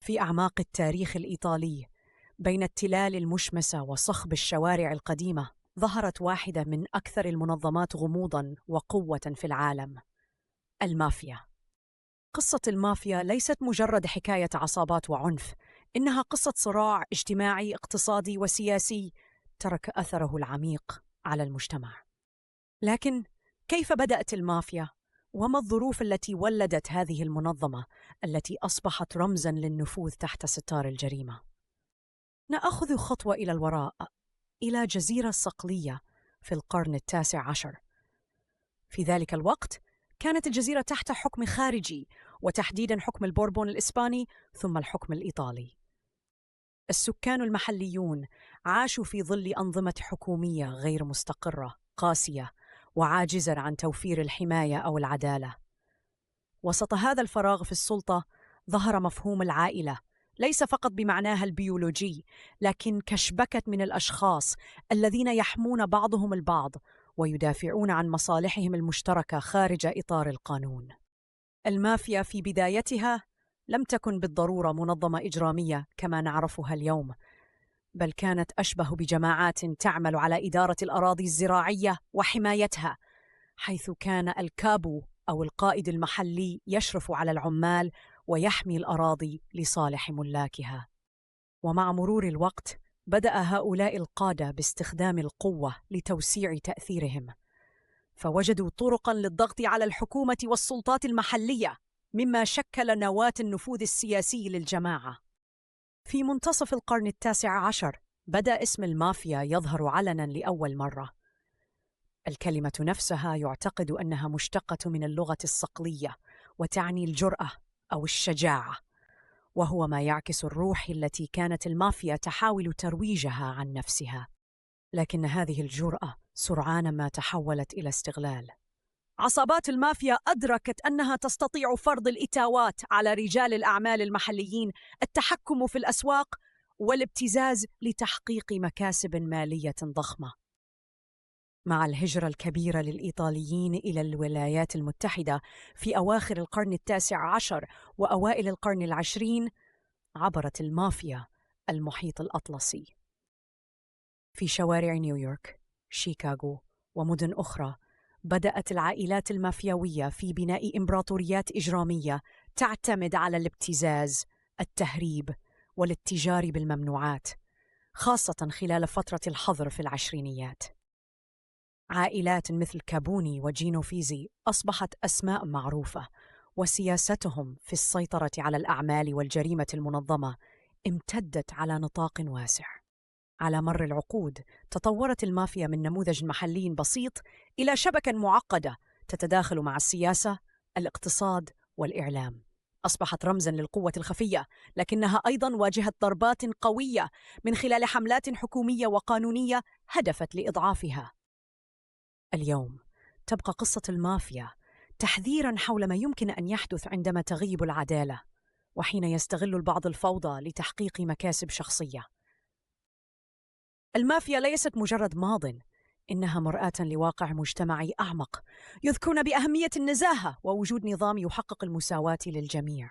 في أعماق التاريخ الإيطالي، بين التلال المشمسة وصخب الشوارع القديمة، ظهرت واحدة من أكثر المنظمات غموضاً وقوة في العالم: المافيا. قصة المافيا ليست مجرد حكاية عصابات وعنف، إنها قصة صراع اجتماعي، اقتصادي وسياسي ترك أثره العميق على المجتمع. لكن كيف بدأت المافيا؟ وما الظروف التي ولدت هذه المنظمة التي أصبحت رمزاً للنفوذ تحت ستار الجريمة؟ نأخذ خطوة إلى الوراء، إلى جزيرة صقلية في القرن التاسع عشر. في ذلك الوقت كانت الجزيرة تحت حكم خارجي، وتحديداً حكم البوربون الإسباني ثم الحكم الإيطالي. السكان المحليون عاشوا في ظل أنظمة حكومية غير مستقرة، قاسية، وعاجزة عن توفير الحماية أو العدالة. وسط هذا الفراغ في السلطة ظهر مفهوم العائلة، ليس فقط بمعناها البيولوجي، لكن كشبكة من الأشخاص الذين يحمون بعضهم البعض ويدافعون عن مصالحهم المشتركة خارج إطار القانون. المافيا في بدايتها لم تكن بالضرورة منظمة إجرامية كما نعرفها اليوم، بل كانت أشبه بجماعات تعمل على إدارة الأراضي الزراعية وحمايتها، حيث كان الكابو أو القائد المحلي يشرف على العمال ويحمي الأراضي لصالح ملاكها. ومع مرور الوقت بدأ هؤلاء القادة باستخدام القوة لتوسيع تأثيرهم، فوجدوا طرقاً للضغط على الحكومة والسلطات المحلية، مما شكل نواة النفوذ السياسي للجماعة. في منتصف القرن التاسع عشر بدأ اسم المافيا يظهر علناً لأول مرة. الكلمة نفسها يعتقد أنها مشتقة من اللغة الصقلية، وتعني الجرأة أو الشجاعة، وهو ما يعكس الروح التي كانت المافيا تحاول ترويجها عن نفسها. لكن هذه الجرأة سرعان ما تحولت إلى استغلال. عصابات المافيا أدركت أنها تستطيع فرض الإتاوات على رجال الأعمال المحليين، التحكم في الأسواق، والابتزاز لتحقيق مكاسب مالية ضخمة. مع الهجرة الكبيرة للإيطاليين إلى الولايات المتحدة في أواخر القرن التاسع عشر وأوائل القرن العشرين، عبرت المافيا المحيط الأطلسي. في شوارع نيويورك، شيكاغو، ومدن أخرى، بدأت العائلات المافياوية في بناء إمبراطوريات إجرامية تعتمد على الابتزاز، التهريب، والاتجار بالممنوعات، خاصة خلال فترة الحظر في العشرينيات. عائلات مثل كابوني وجينوفيزي أصبحت أسماء معروفة، وسياستهم في السيطرة على الأعمال والجريمة المنظمة امتدت على نطاق واسع. على مر العقود تطورت المافيا من نموذج محلي بسيط إلى شبكة معقدة تتداخل مع السياسة، الاقتصاد، والإعلام. أصبحت رمزاً للقوة الخفية، لكنها أيضاً واجهت ضربات قوية من خلال حملات حكومية وقانونية هدفت لإضعافها. اليوم تبقى قصة المافيا تحذيراً حول ما يمكن أن يحدث عندما تغيب العدالة، وحين يستغل البعض الفوضى لتحقيق مكاسب شخصية. المافيا ليست مجرد ماضٍ، إنها مرآة لواقع مجتمعي أعمق، يذكرون بأهمية النزاهة ووجود نظام يحقق المساواة للجميع.